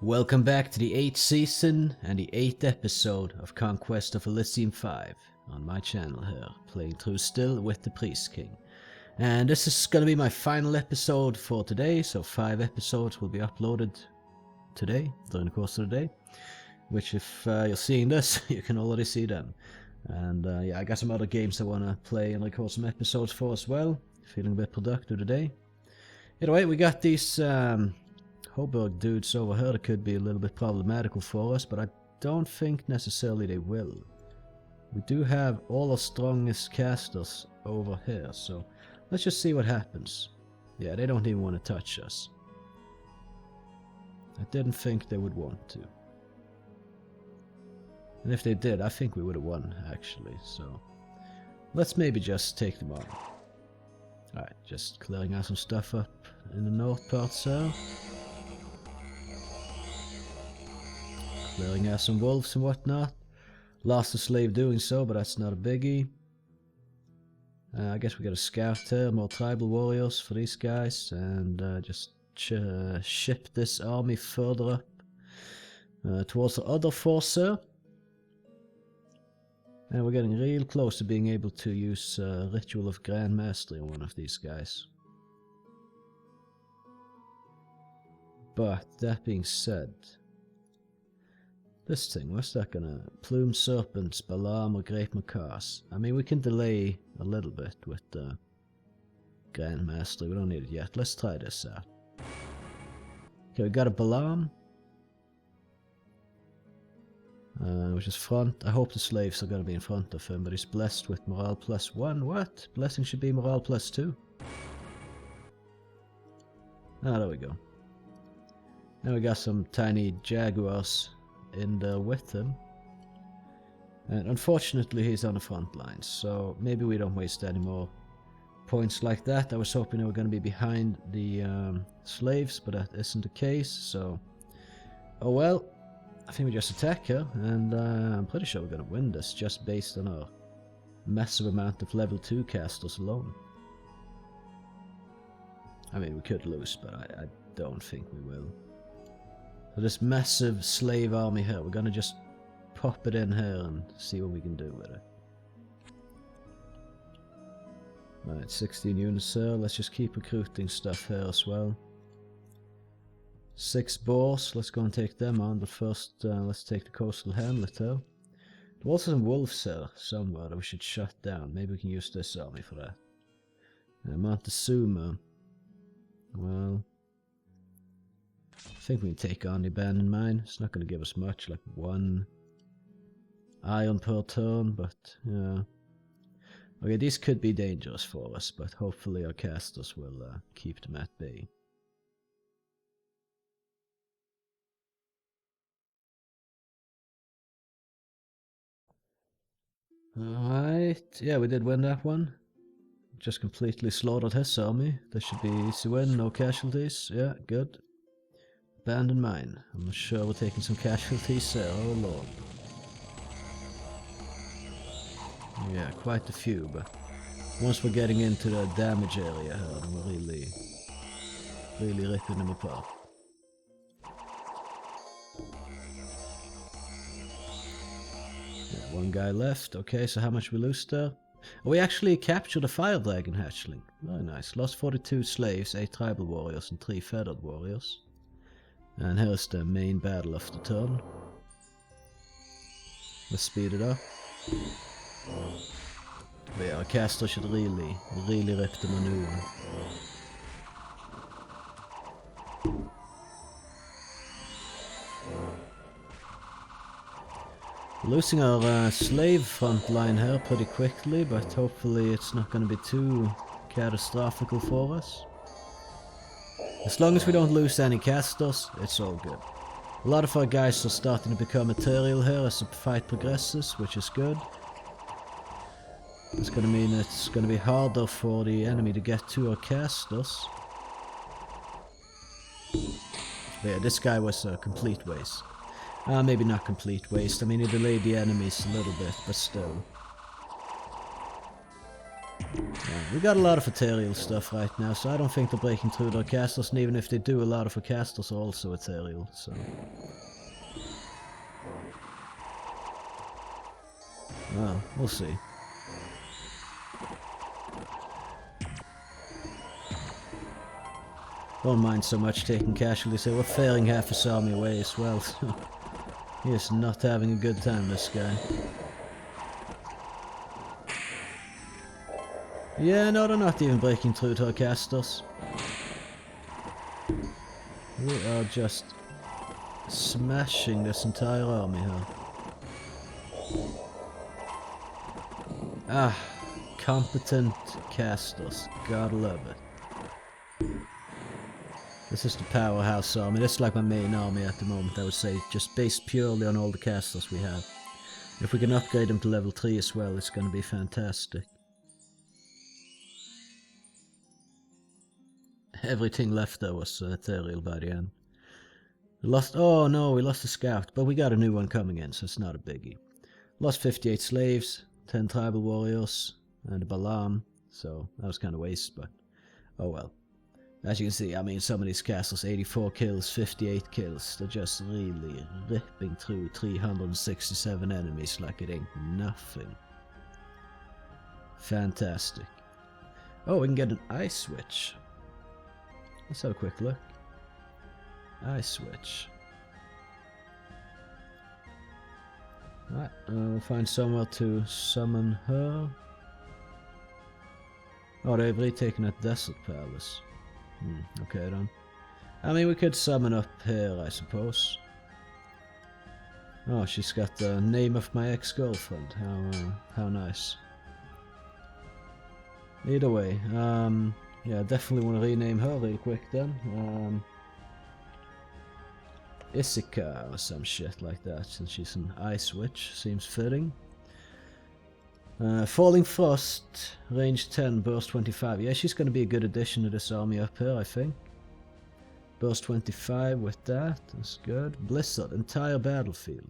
Welcome back to the 8th season and the 8th episode of Conquest of Elysium 5 on my channel here, playing through still with the Priest King. And this is going to be my final episode for today, so 5 episodes will be uploaded today, during the course of the day. Which if you're seeing this, you can already see them. And yeah, I got some other games I want to play and record some episodes for as well. Feeling a bit productive today. Either way, we got these Hoburg dudes over here that could be a little bit problematical for us, but I don't think necessarily they will. We do have all our strongest casters over here, so let's just see what happens. Yeah, they don't even want to touch us. I didn't think they would want to. And if they did, I think we would have won, actually, so let's maybe just take them on. Alright, just clearing out some stuff up in the north part, so clearing out some wolves and whatnot. Lost a slave doing so, but that's not a biggie. I guess we got a scout here, more tribal warriors for these guys, and just ship this army further up towards the other force here. And we're getting real close to being able to use Ritual of Grand Mastery on one of these guys. But that being said, this thing, what's that gonna... Plume Serpents, Balaam or Great Macaws? I mean, we can delay a little bit with the Grand Mastery, we don't need it yet. Let's try this out. Okay, we got a Balaam. Which is front. I hope the slaves are gonna be in front of him, but he's blessed with morale +1. What? Blessing should be morale +2. Ah, there we go. Now we got some tiny jaguars in there with him. And unfortunately he's on the front lines, so maybe we don't waste any more points like that. I was hoping they were gonna be behind the slaves, but that isn't the case, so... Oh well. I think we just attack her, and I'm pretty sure we're going to win this, just based on our massive amount of level 2 casters alone. I mean, we could lose, but I don't think we will. So this massive slave army here, we're going to just pop it in here and see what we can do with it. Right, 16 units here, let's just keep recruiting stuff here as well. 6 boars, let's go and take them on, but first let's take the coastal hamlet here. There are also some wolves here somewhere that we should shut down. Maybe we can use this army for that. Montezuma. Well, I think we can take on the abandoned mine. It's not going to give us much, like 1 iron per turn, but yeah. Okay, these could be dangerous for us, but hopefully our casters will keep them at bay. Alright, yeah, we did win that one. Just completely slaughtered his army. This should be easy win, no casualties. Yeah, good. Abandoned mine. I'm sure we're taking some casualties there, oh lord. Yeah, quite a few, but once we're getting into the damage area here, then we're really ripping them apart. One guy left. Okay, so how much we lose there? We actually captured a fire dragon hatchling. Very nice. Lost 42 slaves, 8 tribal warriors and 3 feathered warriors. And here's the main battle of the turn. Let's speed it up. But yeah, our caster should really rip them a new one. Losing our slave front line here pretty quickly, but hopefully it's not going to be too catastrophical for us. As long as we don't lose any casters, it's all good. A lot of our guys are starting to become material here as the fight progresses, which is good. It's going to mean it's going to be harder for the enemy to get to our casters. But yeah, this guy was a complete waste. Maybe not complete waste. I mean, he delayed the enemies a little bit, but still. Right, We got a lot of ethereal stuff right now, so I don't think they're breaking through their castles, and even if they do, a lot of our castles are also ethereal, so... Well, we'll see. Don't mind so much taking casualties here. We're fairing half his army away as well, so... He is not having a good time, this guy. Yeah, no, they're not even breaking through to our castles. We are just smashing this entire army here. Ah, competent casters. Gotta love it. This is the powerhouse army. This is like my main army at the moment, I would say. Just based purely on all the castles we have. If we can upgrade them to level 3 as well, it's gonna be fantastic. Everything left there was ethereal by the end. We lost... Oh no, we lost a scout, but we got a new one coming in, so it's not a biggie. Lost 58 slaves, 10 tribal warriors, and a Balaam, so that was kind of waste, but oh well. As you can see, I mean, some of these castles, 84 kills, 58 kills, they're just really ripping through 367 enemies like it ain't nothing. Fantastic. Oh, we can get an ice switch. Let's have a quick look. Ice switch. Right, we'll find somewhere to summon her. Oh, they've retaken that desert palace. Okay then. I mean, we could summon up here, I suppose. Oh, she's got the name of my ex-girlfriend. How nice. Either way, yeah, definitely want to rename her real quick then. Issika or some shit like that, since she's an ice witch, seems fitting. Falling Frost, range 10, burst 25. Yeah, she's going to be a good addition to this army up here, I think. Burst 25 with that, that's good. Blizzard, entire battlefield.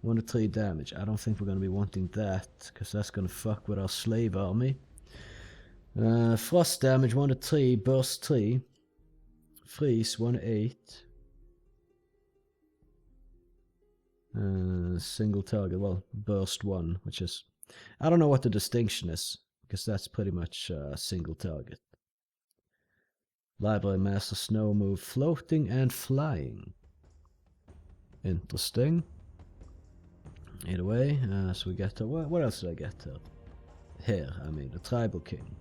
1 to 3 damage. I don't think we're going to be wanting that, because that's going to fuck with our slave army. Frost damage 1 to 3, burst 3. Freeze 1 to 8. Single target, well, burst 1, which is... I don't know what the distinction is, because that's pretty much single target. Library Master Snow move floating and flying. Interesting. Either way, so we get to... What else did I get to? Here, I mean, the Tribal King.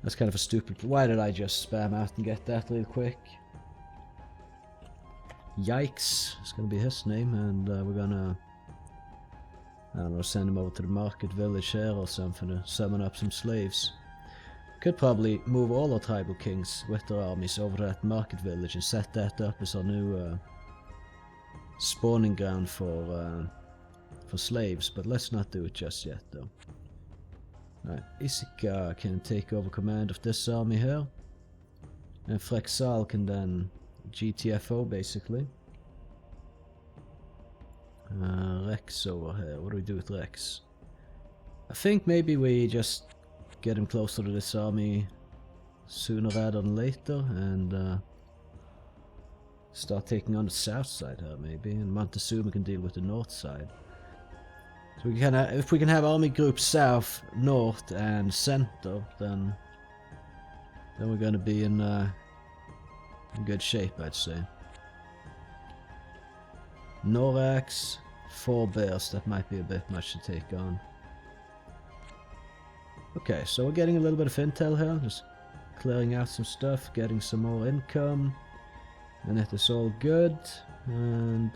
That's kind of a stupid... Why did I just spam out and get that real quick? Yikes, it's gonna be his name, and we're gonna... I don't know, send him over to the market village here or something to summon up some slaves. Could probably move all our tribal kings with their armies over to that market village and set that up as our new spawning ground for slaves, but let's not do it just yet though. Alright, Issika can take over command of this army here, and Frexal can then GTFO basically. Rex over here. What do we do with Rex? I think maybe we just get him closer to this army sooner rather than later and start taking on the south side here maybe, and Montezuma can deal with the north side. So we can if we can have army groups south, north and center, then we're going to be in good shape, I'd say. Norax, 4 bears, that might be a bit much to take on. Okay, so we're getting a little bit of intel here, just clearing out some stuff, getting some more income, and that is all good. And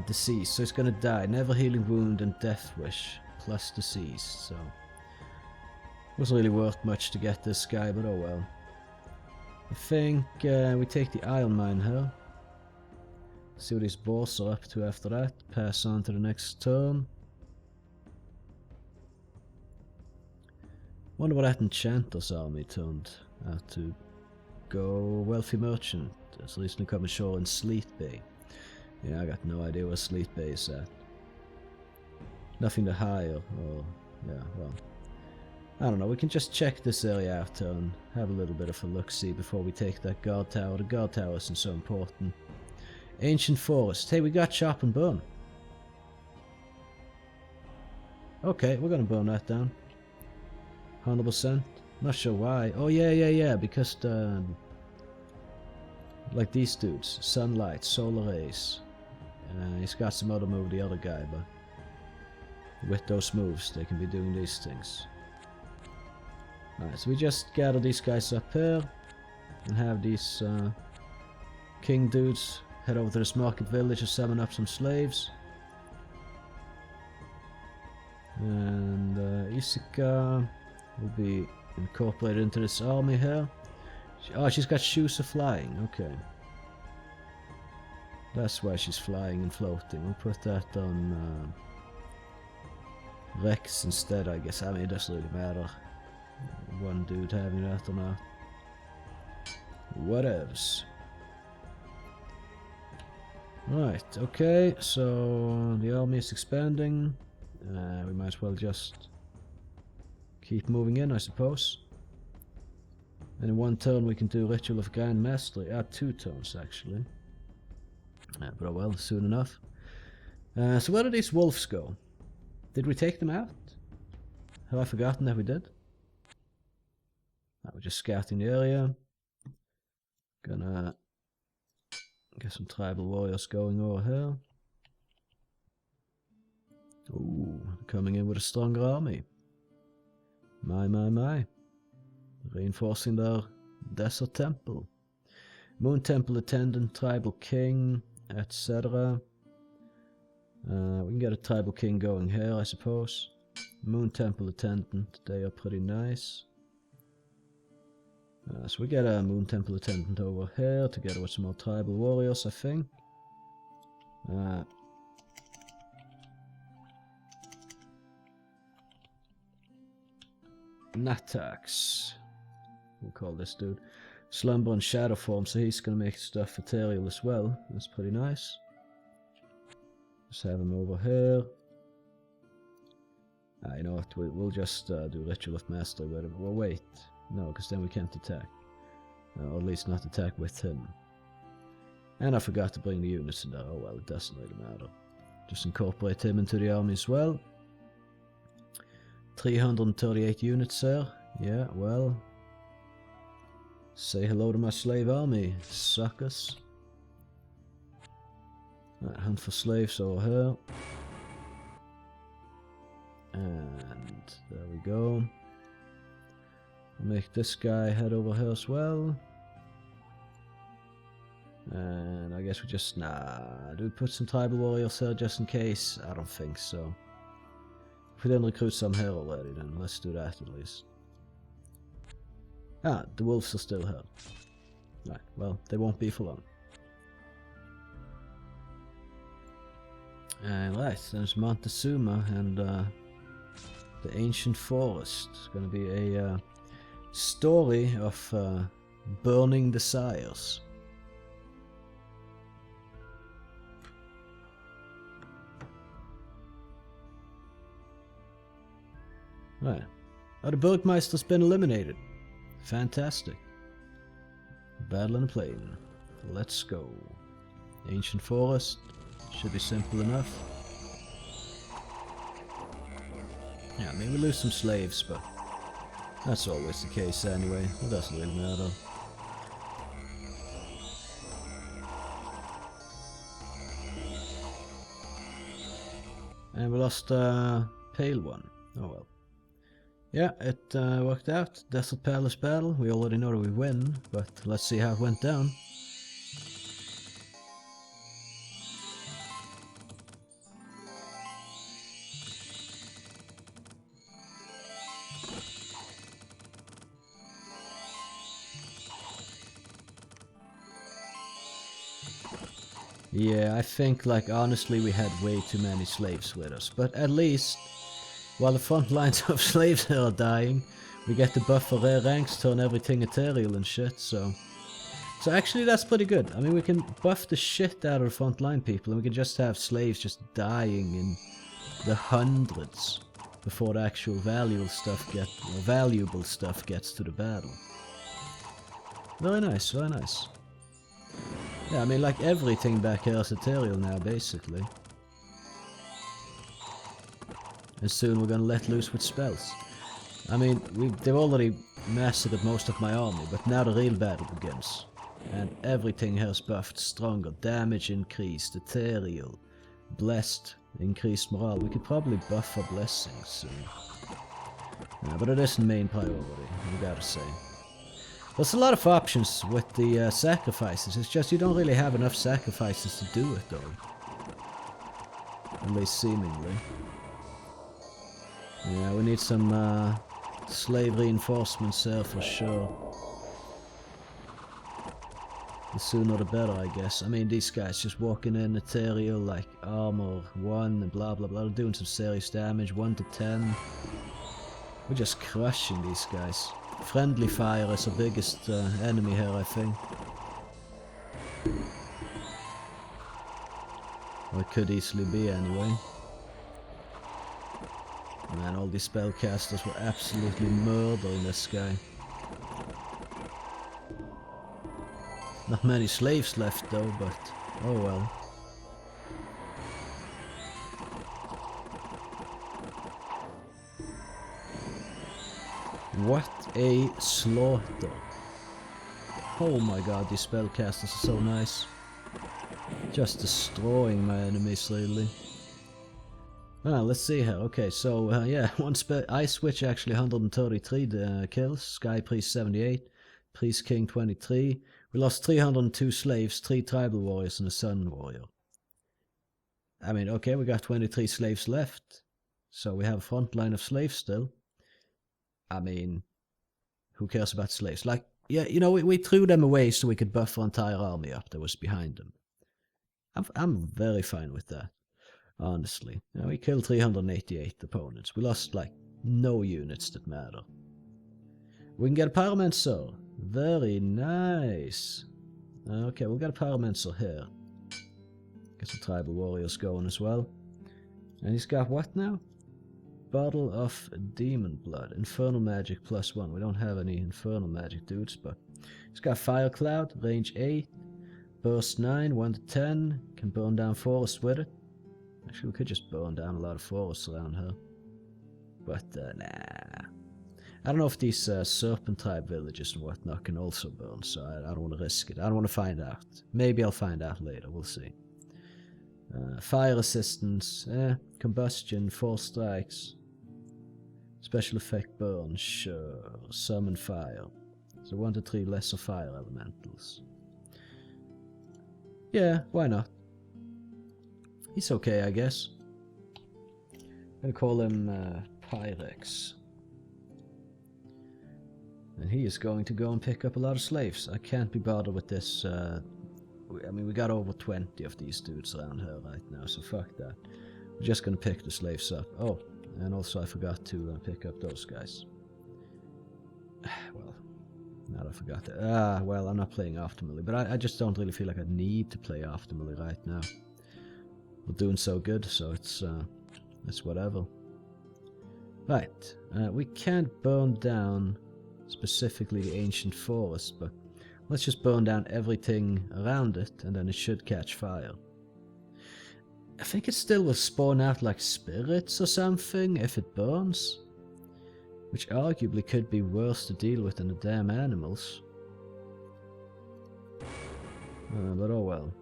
disease, so it's gonna die. Never healing wound and death wish plus disease, so wasn't really worth much to get this guy, but oh well. I think we take the iron mine here. See what these boss are up to after that. Pass on to the next turn. Wonder what that enchanter's army turned out to go. Wealthy merchant has recently come ashore in Sleet Bay. Yeah, I got no idea where Sleet Bay is at. Nothing to hire, or... yeah, well... I don't know, we can just check this area out and have a little bit of a look-see before we take that guard tower. The guard tower isn't so important. Ancient Forest. Hey, we got Chop and Burn. Okay, we're gonna burn that down. 100%. Not sure why. Oh yeah, because the... like these dudes. Sunlight, solar rays. He's got some other move, the other guy, but... with those moves, they can be doing these things. Alright, so we just gather these guys up here. And have these king dudes head over to this market village and summon up some slaves. And Isika will be incorporated into this army here. Oh, she's got shoes of flying, okay. That's why she's flying and floating. We'll put that on Rex instead, I guess. I mean, it doesn't really matter. One dude having that or not. Whatevs. Right, okay, so the army is expanding. We might as well just keep moving in, I suppose. And in one turn we can do Ritual of Grand Mastery. 2 turns actually. But oh well, soon enough. So where did these wolves go? Did we take them out? Have I forgotten that we did? We're just scouting the area. Gonna get some tribal warriors going over here. Ooh, coming in with a stronger army. My. Reinforcing their desert temple. Moon temple attendant, tribal king, etc. We can get a tribal king going here, I suppose. Moon temple attendant, they are pretty nice. So we get a moon temple attendant over here, together with some more tribal warriors, I think. Natax, we'll call this dude. Slumber and shadow form, so he's gonna make stuff ethereal as well. That's pretty nice. Just have him over here. You know what, we'll just do Ritual of Mastery with him. Well, wait. No, because then we can't attack. Or at least not attack with him. And I forgot to bring the units in there. Oh well, it doesn't really matter. Just incorporate him into the army as well. 338 units there. Yeah, well. Say hello to my slave army, suckers. Right, hunt for slaves over here. And there we go. Make this guy head over here as well. And I guess we just... do we put some tribal warriors here just in case? I don't think so. If we didn't recruit some here already, then let's do that at least. The wolves are still here. Right, well, they won't be for long. Right, there's Montezuma and the Ancient Forest. It's gonna be a story of burning desires. Right. The Burgmeister's been eliminated. Fantastic. Battle in the plain. Let's go. Ancient Forest. Should be simple enough. Yeah, I mean we lose some slaves, but that's always the case anyway. It doesn't really matter. And we lost Pale One. Oh well. Yeah, it worked out. Desert Palace battle. We already know that we win, but let's see how it went down. Yeah, I think, like, honestly, we had way too many slaves with us. But at least, while the front lines of slaves are dying, we get the buff for rare ranks, turn everything ethereal and shit, so... So actually, that's pretty good. I mean, we can buff the shit out of the front line people, and we can just have slaves just dying in the hundreds before the actual valuable stuff gets to the battle. Very nice, very nice. Yeah, I mean, like, everything back here is ethereal now, basically. And soon we're gonna let loose with spells. I mean, they've already massacred most of my army, but now the real battle begins. And everything here is buffed stronger. Damage increased, ethereal, blessed, increased morale. We could probably buff our blessings soon. Yeah, but it isn't main priority, we gotta say. There's a lot of options with the sacrifices. It's just you don't really have enough sacrifices to do it, though. At least seemingly. Yeah, we need some slave reinforcements there for sure. The sooner the better, I guess. I mean, these guys just walking in ethereal, like armor 1 and blah blah blah, doing some serious damage, 1 to 10. We're just crushing these guys. Friendly fire is our biggest enemy here, I think. Or it could easily be, anyway. Man, all these spellcasters were absolutely murdering this guy. Not many slaves left though, but oh well. What a slaughter. Oh my god, these spellcasters are so nice. Just destroying my enemies, really. Ah, let's see here. Okay, so yeah, Ice Witch actually 133 kills, Sky Priest 78, Priest King 23. We lost 302 slaves, 3 tribal warriors and a sun warrior. I mean, okay, we got 23 slaves left, so we have a front line of slaves still. I mean, who cares about slaves? Like, yeah, you know, we threw them away so we could buff our entire army up that was behind them. I'm very fine with that. Honestly, you know, we killed 388 opponents. We lost, like, no units that matter. We can get a Pyromancer. Very nice. Okay, we'll get a Pyromancer here. Get some tribal warriors going as well. And he's got what now? Bottle of Demon Blood. Infernal Magic +1. We don't have any Infernal Magic dudes, but he's got Fire Cloud, range 8, burst 9, 1 to 10. Can burn down forests with it. Actually, we could just burn down a lot of forests around here. But, nah. I don't know if these Serpent Tribe villages and whatnot can also burn, so I don't want to risk it. I don't want to find out. Maybe I'll find out later, we'll see. Fire resistance, combustion, 4 strikes. Special effect burn, sure. Summon fire. So 1 to 3 lesser fire elementals. Yeah, why not? He's okay, I guess. I'm gonna call him Pyrex. And he is going to go and pick up a lot of slaves. I can't be bothered with this. I mean, we got over 20 of these dudes around here right now, so fuck that. We're just gonna pick the slaves up. Oh, and also I forgot to pick up those guys. Well, now I forgot that. Well, I'm not playing optimally, but I just don't really feel like I need to play optimally right now. We're doing so good, so it's whatever. Right, we can't burn down specifically the ancient forest, but let's just burn down everything around it, and then it should catch fire. I think it still will spawn out like spirits or something if it burns, which arguably could be worse to deal with than the damn animals. But oh well.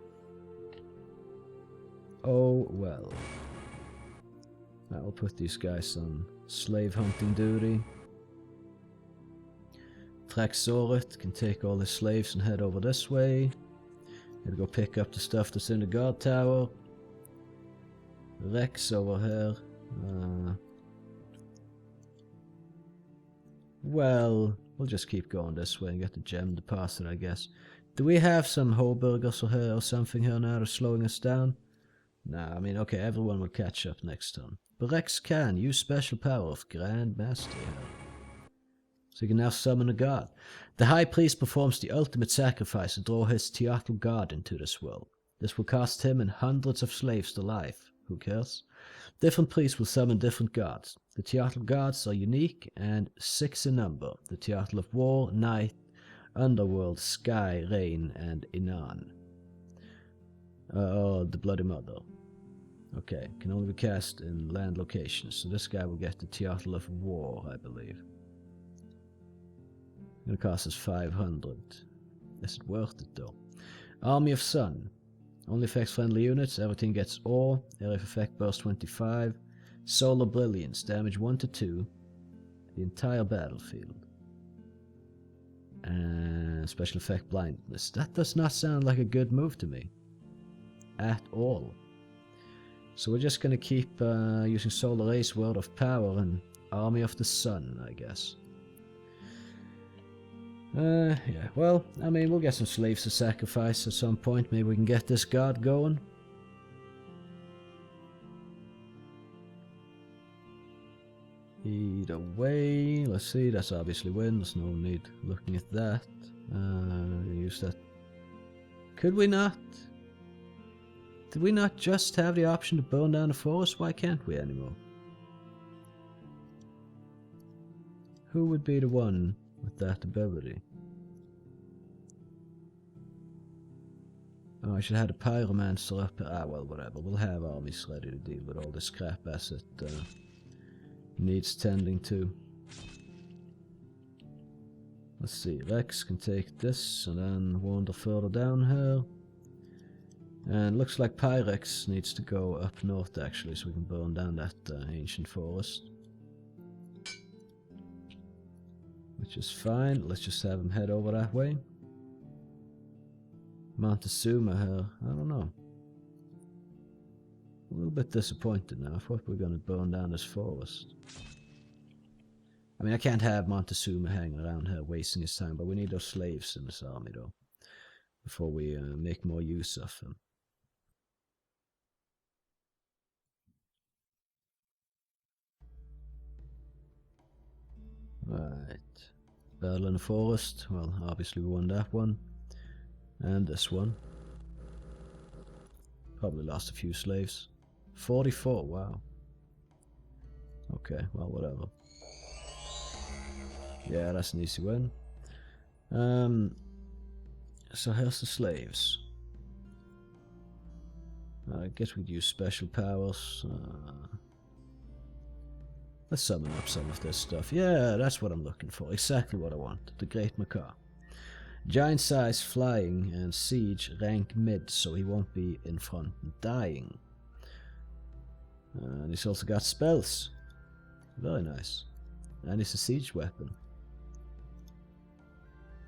Oh well. I'll put these guys on slave hunting duty. Traxorit can take all his slaves and head over this way. Gotta go pick up the stuff that's in the guard tower. Rex over here. Well, we'll just keep going this way and get the gem deposit, I guess. Do we have some Hoburgers or something here now that's slowing us down? Nah, I mean, okay, everyone will catch up next turn. But Rex can use special power of Grand Mastery here. So he can now summon a god. The High Priest performs the ultimate sacrifice to draw his Teotl god into this world. This will cost him and hundreds of slaves to life. Who cares? Different priests will summon different gods. The Teotl gods are unique and 6 in number. The Teotl of War, Night, Underworld, Sky, Rain, and Inan. Oh, the Bloody Mother. Okay, can only be cast in land locations. So this guy will get the Teotl of War, I believe. Gonna cost us 500. Is it worth it though? Army of Sun. Only affects friendly units. Everything gets ore. Area of effect burst 25. Solar Brilliance. Damage 1 to 2. The entire battlefield. And special effect blindness. That does not sound like a good move to me. At all. So we're just gonna keep using Solar Rays, Word of Power, and Army of the Sun, I guess. Yeah, well, I mean, we'll get some slaves to sacrifice at some point. Maybe we can get this god going. Either way, let's see, that's obviously win. There's no need looking at that. Use that. Could we not? Did we not just have the option to burn down the forest? Why can't we anymore? Who would be the one with that ability? Oh, I should have had a pyromancer up. Ah, well, whatever. We'll have armies ready to deal with all this crap as it needs tending to. Let's see. Rex can take this and then wander further down here. And looks like Pyrex needs to go up north actually, so we can burn down that ancient forest. Which is fine. Let's just have him head over that way. Montezuma here, I don't know. A little bit disappointed now. I thought we were going to burn down this forest. I mean, I can't have Montezuma hanging around here wasting his time, but we need those slaves in this army though, before we make more use of them. Right. Battle in the forest. Well, obviously we won that one. And this one. Probably lost a few slaves. 44, wow. Okay, well, whatever. Yeah, that's an easy win. So here's the slaves. I guess we'd use special powers. Let's summon up some of this stuff. Yeah, that's what I'm looking for. Exactly what I want. The Great Macaw. Giant size, flying, and siege rank mid, so he won't be in front dying. And he's also got spells. Very nice. And it's a siege weapon.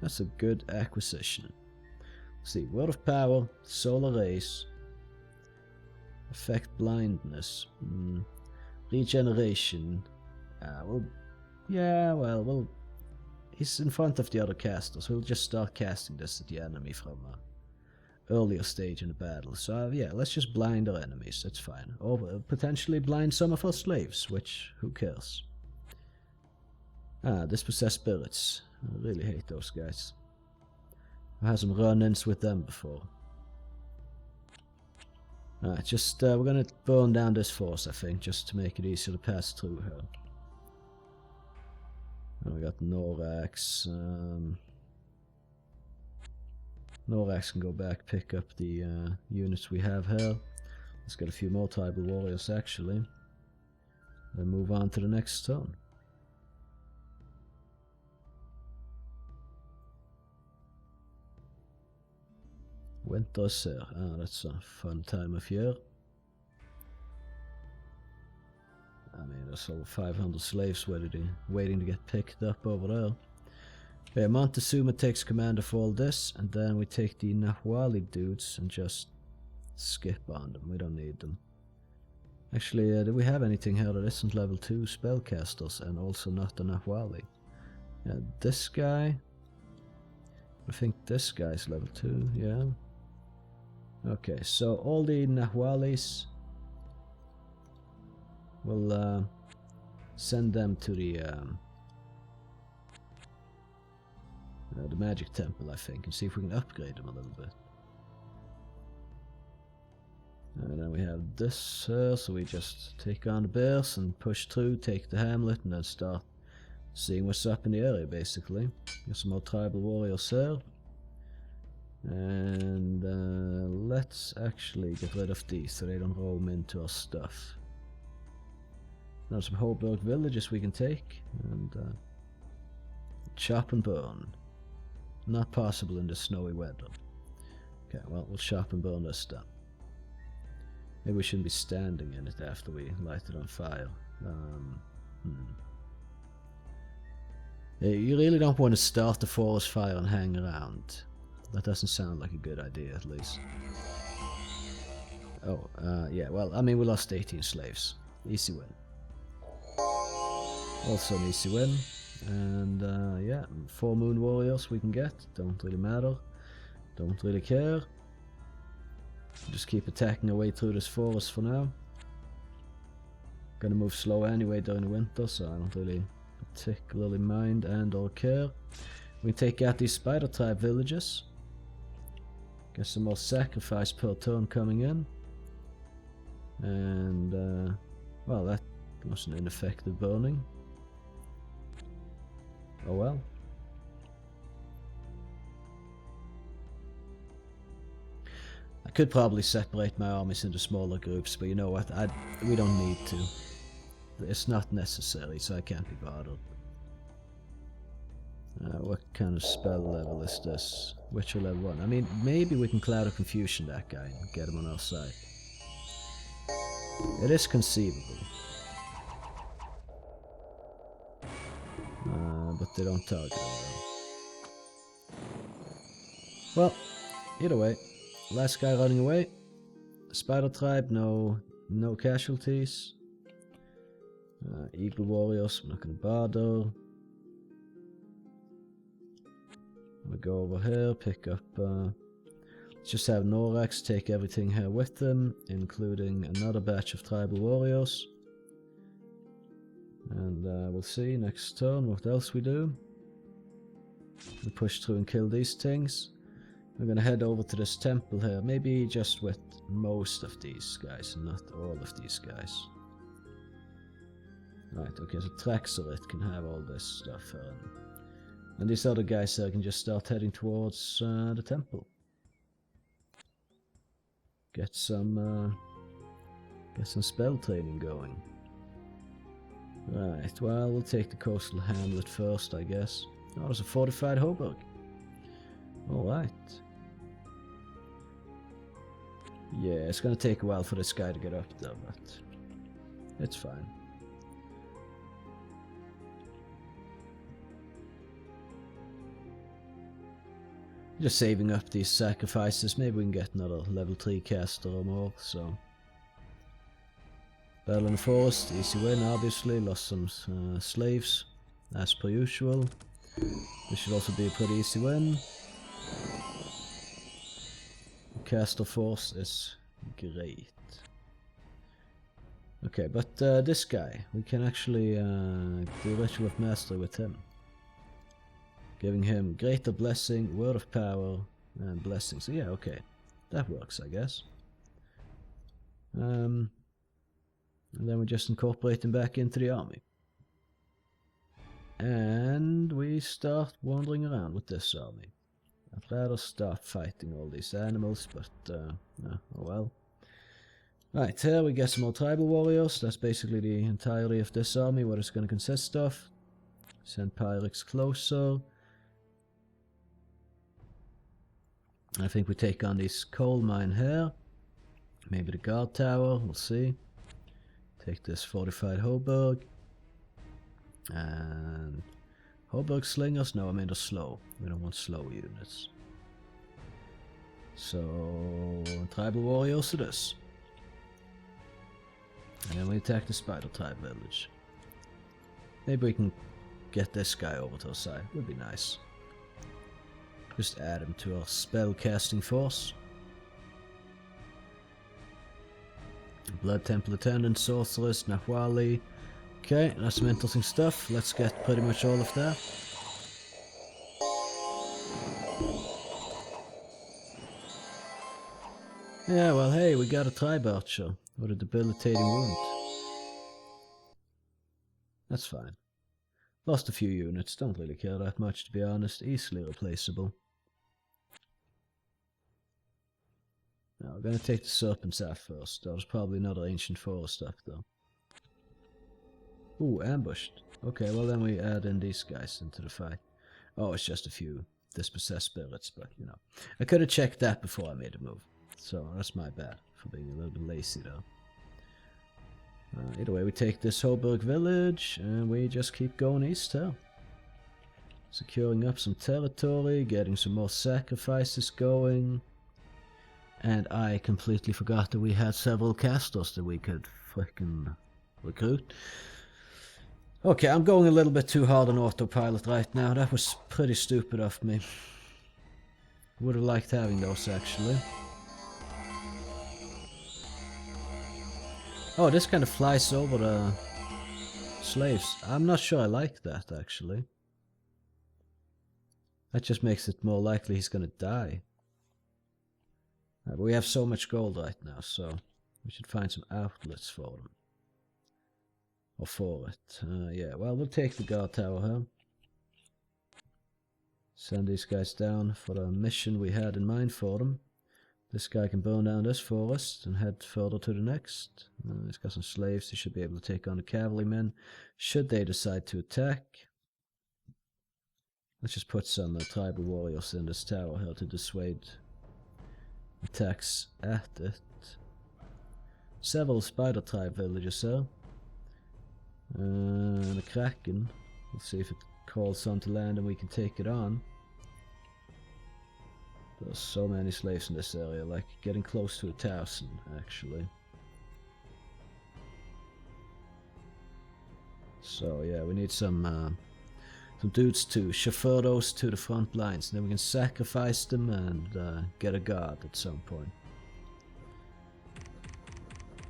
That's a good acquisition. Let's see, Word of Power, Solar Rays, Effect Blindness, Regeneration. Well, he's in front of the other casters. We'll just start casting this at the enemy from an earlier stage in the battle. So yeah, let's just blind our enemies, that's fine. Or potentially blind some of our slaves, which, who cares? Ah, dispossessed spirits. I really hate those guys. I had some run-ins with them before. Alright, just, we're gonna burn down this force, I think, just to make it easier to pass through here. And we got Norax. Norax can go back, pick up the units we have here. Let's get a few more tribal warriors, actually. Then move on to the next turn. Winter's here. Ah, that's a fun time of year. I mean, there's over 500 slaves waiting to get picked up over there. Okay, Montezuma takes command of all this, and then we take the Nahuali dudes and just skip on them. We don't need them. Actually, do we have anything here that isn't level 2 spellcasters and also not the Nahuali? Yeah, this guy. I think this guy's level 2, yeah. Okay, so all the Nahualis, we'll send them to the magic temple, I think, and see if we can upgrade them a little bit. And then we we have this here, so we just take on the bears and push through, take the hamlet, and then start seeing what's up in the area, basically. Got some more tribal warriors here. And let's actually get rid of these so they don't roam into our stuff. Now some Hoburg villages we can take, and chop and burn. Not possible in the snowy weather. Okay, well, we'll chop and burn this then. Maybe we shouldn't be standing in it after we light it on fire. You really don't want to start the forest fire and hang around. That doesn't sound like a good idea, at least. Oh, yeah, well, I mean, we lost 18 slaves. Easy win. Also an easy win. And, yeah, 4 moon warriors we can get. Don't really matter. Don't really care. Just keep attacking our way through this forest for now. Gonna move slow anyway during the winter, so I don't really particularly mind and or care. We take out these spider tribe villages. Get some more sacrifice per turn coming in. And, well, that was an ineffective burning. Oh well. I could probably separate my armies into smaller groups, but you know what, we don't need to. It's not necessary, so I can't be bothered. What kind of spell level is this? Witcher level 1. I mean, maybe we can Cloud of Confusion that guy and get him on our side. It is conceivable. But they don't target him though. Well, either way. Last guy running away. Spider tribe, no casualties. Eagle warriors, I'm not gonna bother. We'll go over here, pick up, let's just have Norax take everything here with them, including another batch of tribal warriors. And we'll see next turn what else we do. We push through and kill these things. We're gonna head over to this temple here, maybe just with most of these guys, not all of these guys. Right, okay, so Traxorit can have all this stuff here. And these other guys here can just start heading towards the temple. Get some spell training going. Right, well, we'll take the coastal hamlet first, I guess. Oh, there's a fortified Hoburg. Alright. Yeah, it's gonna take a while for this guy to get up there, but it's fine. Just saving up these sacrifices, maybe we can get another level 3 caster or more, so. Battle in the forest, easy win obviously, lost some slaves, as per usual. This should also be a pretty easy win. Caster force is great. Okay, but this guy, we can actually do Ritual of Mastery with him. Giving him Greater Blessing, Word of Power, and Blessing. So yeah, okay. That works, I guess. And then we just incorporate him back into the army. And we start wandering around with this army. I'd rather start fighting all these animals, but oh well. Right, here we get some more tribal warriors. That's basically the entirety of this army, what it's going to consist of. Send Pyrex closer. I think we take on this coal mine here. Maybe the guard tower, we'll see. Take this fortified Hoburg. And Hoburg slingers? No, I mean they're slow. We don't want slow units. So, tribal warriors it is. And then we attack the spider tribe village. Maybe we can get this guy over to our side. Would be nice. Just add him to our spell casting force. Blood Temple Attendant, Sorceress, Nahwali. Okay, that's some interesting stuff. Let's get pretty much all of that. Yeah, well, hey, we got a tribe archer with a debilitating wound. That's fine. Lost a few units, don't really care that much to be honest, easily replaceable. Now we're gonna take the serpents out first. There's probably another ancient forest up though. Ooh, ambushed. Okay, well then we add in these guys into the fight. Oh, it's just a few dispossessed spirits, but you know. I could have checked that before I made a move. So that's my bad for being a little bit lazy though. Either way, we take this Hoburg village and we just keep going east here. Securing up some territory, getting some more sacrifices going. And I completely forgot that we had several casters that we could frickin' recruit. Okay, I'm going a little bit too hard on autopilot right now. That was pretty stupid of me. Would have liked having those actually. Oh, this kind of flies over the slaves. I'm not sure I like that actually. That just makes it more likely he's gonna die. But we have so much gold right now, so we should find some outlets for them. Or for it. Yeah, well, we'll take the guard tower here. Send these guys down for the mission we had in mind for them. This guy can burn down this forest and head further to the next. He's got some slaves, he should be able to take on the cavalrymen, should they decide to attack. Let's just put some tribal warriors in this tower here to dissuade attacks at it. Several spider tribe villages here. And a kraken. We'll see if it calls on to land and we can take it on. There's so many slaves in this area, like getting close to 1,000 actually. So yeah, we need some dudes to chauffeur those to the front lines, and then we can sacrifice them and get a guard at some point.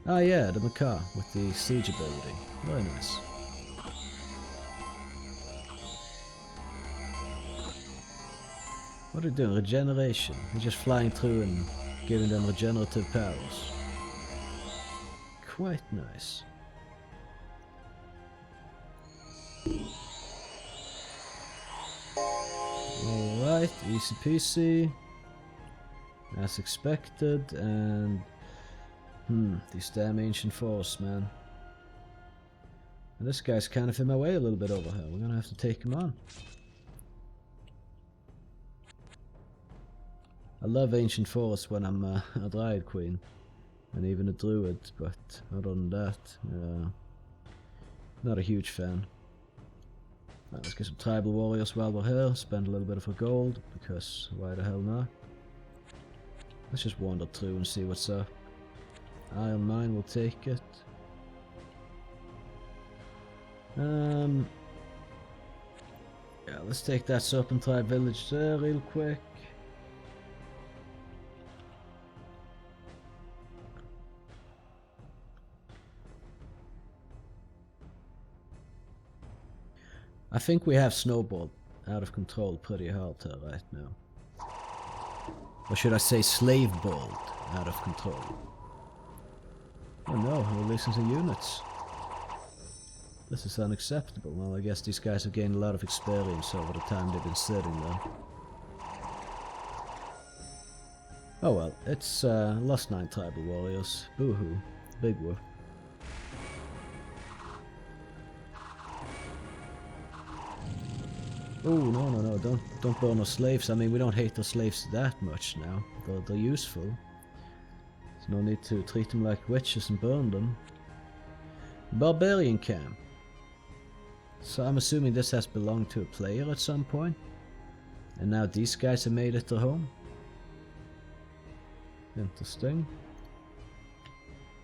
Ah yeah, the Macaw with the siege ability. Very nice. What are they doing? Regeneration. They're just flying through and giving them regenerative powers. Quite nice. Alright, easy peasy. As expected, and these damn ancient forests, man. And this guy's kind of in my way a little bit over here. We're gonna have to take him on. I love ancient forests when I'm a Dryad Queen. And even a Druid, but other than that, not a huge fan. Right, let's get some tribal warriors while we're here, spend a little bit of our gold, because why the hell not? Let's just wander through and see what's up. Iron Mine will take it. Yeah, let's take that Serpent Tribe village there real quick. I think we have snowballed out of control pretty hard here right now. Or should I say slave balled out of control? Oh no, we're releasing some units. This is unacceptable. Well, I guess these guys have gained a lot of experience over the time they've been sitting there. Oh well, it's lost 9 tribal warriors. Boo-hoo. Big whoop. Oh no, don't burn our slaves. I mean, we don't hate our slaves that much now. They're useful. There's no need to treat them like witches and burn them. Barbarian camp. So I'm assuming this has belonged to a player at some point. And now these guys have made it their home. Interesting.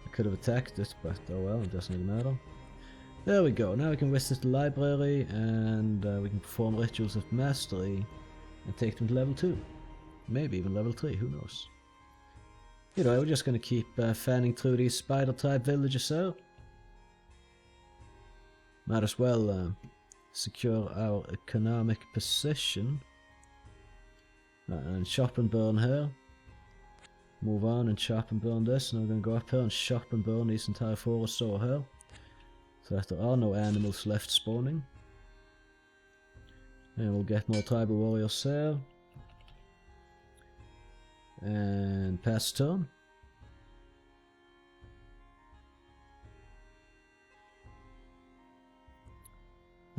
I could have attacked it, but oh well, it doesn't really matter. There we go, now we can visit the library and we can perform rituals of mastery and take them to level 2. Maybe even level 3, who knows. You know, we're just gonna keep fanning through these spider type villages out. Might as well secure our economic position. And shop and burn here. move on and chop and burn this, and I'm going to go up here and chop and burn these entire forests over here, so that there are no animals left spawning. And we'll get more tribal warriors here. And pass turn.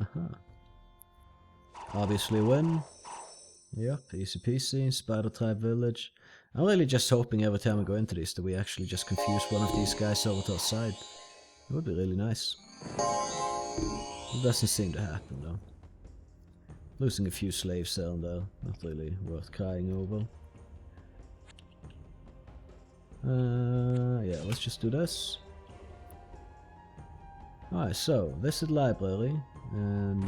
Aha. Obviously win. Yep, easy peasy. Spider tribe village. I'm really just hoping every time we go into this that we actually just confuse one of these guys over to our side. It would be really nice. It doesn't seem to happen though. Losing a few slaves here and there, not really worth crying over. Yeah, let's just do this. Alright, so visit library and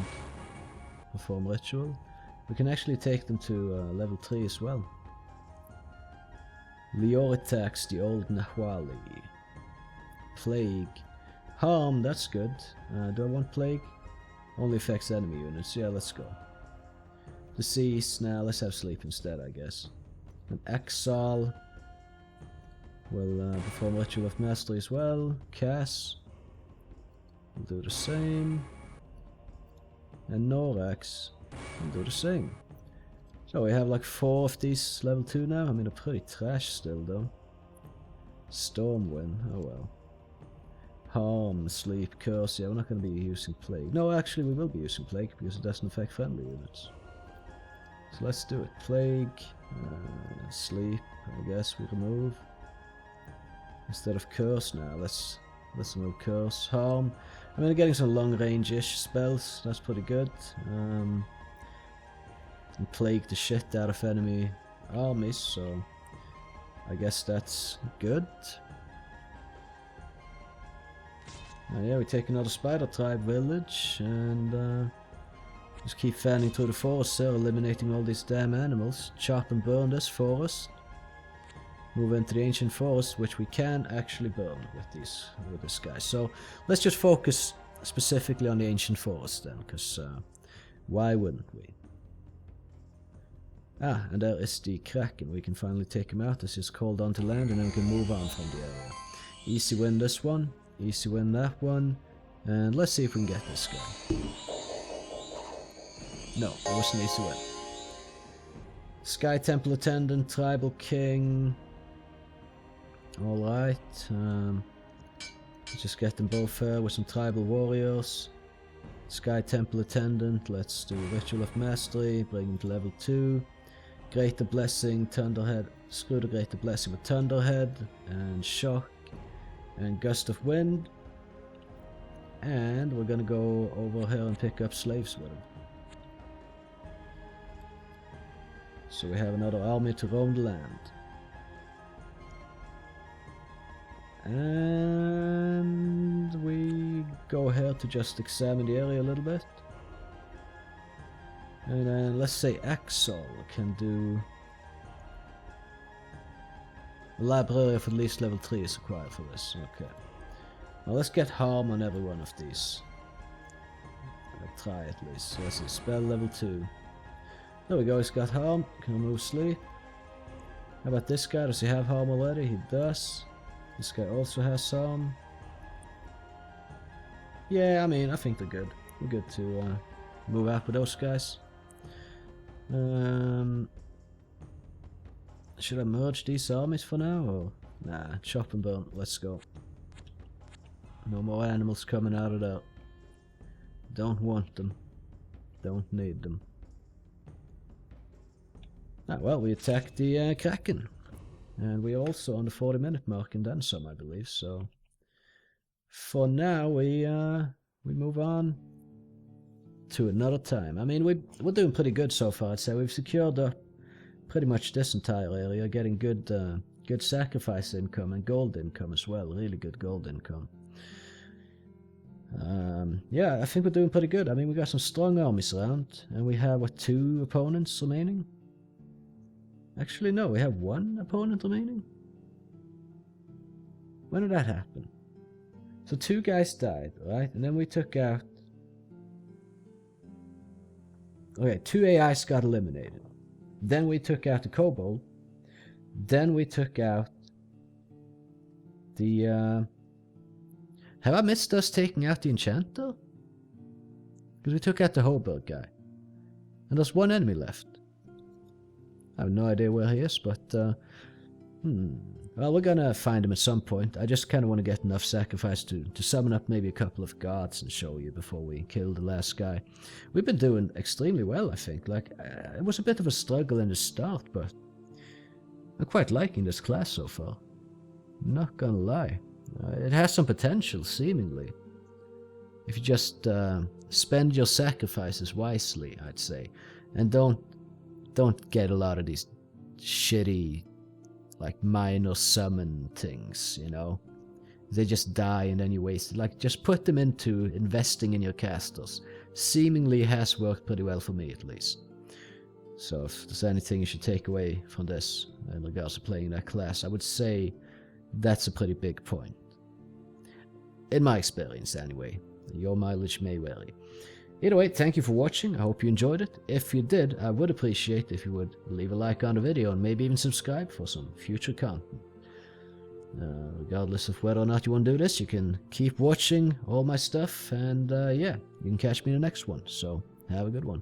perform ritual. We can actually take them to level 3 as well. Lior attacks the old Nahwali. Plague. Harm, that's good. Do I want plague? Only affects enemy units. Yeah, let's go. Disease, now let's have sleep instead, I guess. And exile. We'll perform ritual of mastery as well. Cass. We'll do the same. And Norax. We'll do the same. So we have like 4 of these level 2 now. I mean, they're pretty trash still though. Stormwind, oh well. Harm, sleep, curse. Yeah, we're not going to be using plague. No, actually we will be using plague because it doesn't affect friendly units. So let's do it. Plague, sleep, I guess we remove. Instead of curse now, let's remove curse. Harm. I mean, getting some long range-ish spells, that's pretty good. And plague the shit out of enemy armies, so I guess that's good. Yeah, we take another spider tribe village and just keep fanning through the forest here, eliminating all these damn animals. Chop and burn this forest. Move into the ancient forest, which we can actually burn with this guy. So let's just focus specifically on the ancient forest then, because why wouldn't we? Ah, and there is the Kraken. We can finally take him out. This is called onto land, and then we can move on from the area. Easy win this one. Easy win that one. And let's see if we can get this guy. No, it was an easy win. Sky Temple Attendant, Tribal King. Alright. Let's just get them both here with some Tribal Warriors. Sky Temple Attendant, let's do Ritual of Mastery, bring him to level 2. Greater Blessing, Thunderhead, screw the Greater Blessing with Thunderhead, and Shock, and Gust of Wind. And we're gonna go over here and pick up slaves with him. So we have another army to roam the land. And we go here to just examine the area a little bit. And then let's say Axol can do... A library of at least level 3 is required for this. Okay. Now let's get harm on every one of these. I'll try at least. So let's see, spell level 2. There we go, he's got harm. Can remove sleep. How about this guy? Does he have harm already? He does. This guy also has some. Yeah, I mean, I think they're good. We're good to move out with those guys. Should I merge these armies for now, or nah? Chop and burn. Let's go. No more animals coming out of there. Don't want them. Don't need them. Ah, well, we attacked the Kraken. And we're also on the 40-minute mark and then some, I believe, so... For now, we move on to another time. I mean, we're doing pretty good so far, I'd say. We've secured up pretty much this entire area, getting good sacrifice income and gold income as well. Really good gold income. Yeah, I think we're doing pretty good. I mean, we got some strong armies around, and we have, what, 2 opponents remaining? Actually, no, we have 1 opponent remaining? When did that happen? So 2 guys died, right? And then we took out... Okay, 2 AIs got eliminated. Then we took out the Kobold. Then we took out the... Have I missed us taking out the enchanter? Because we took out the Hobart guy. And there's one enemy left. I have no idea where he is, but... Well, we're gonna find him at some point. I just kind of want to get enough sacrifice to summon up maybe a couple of guards and show you before we kill the last guy. We've been doing extremely well, I think. Like, it was a bit of a struggle in the start, but I'm quite liking this class so far. Not gonna lie. It has some potential, seemingly. If you just spend your sacrifices wisely, I'd say. And don't get a lot of these shitty... like minor summon things, you know? They just die and then you waste it. Like, just put them into investing in your casters. Seemingly has worked pretty well for me, at least. So if there's anything you should take away from this in regards to playing that class, I would say that's a pretty big point. In my experience, anyway. Your mileage may vary. Either way, thank you for watching. I hope you enjoyed it. If you did, I would appreciate if you would leave a like on the video and maybe even subscribe for some future content. Regardless of whether or not you want to do this, you can keep watching all my stuff, and yeah, you can catch me in the next one. So, have a good one.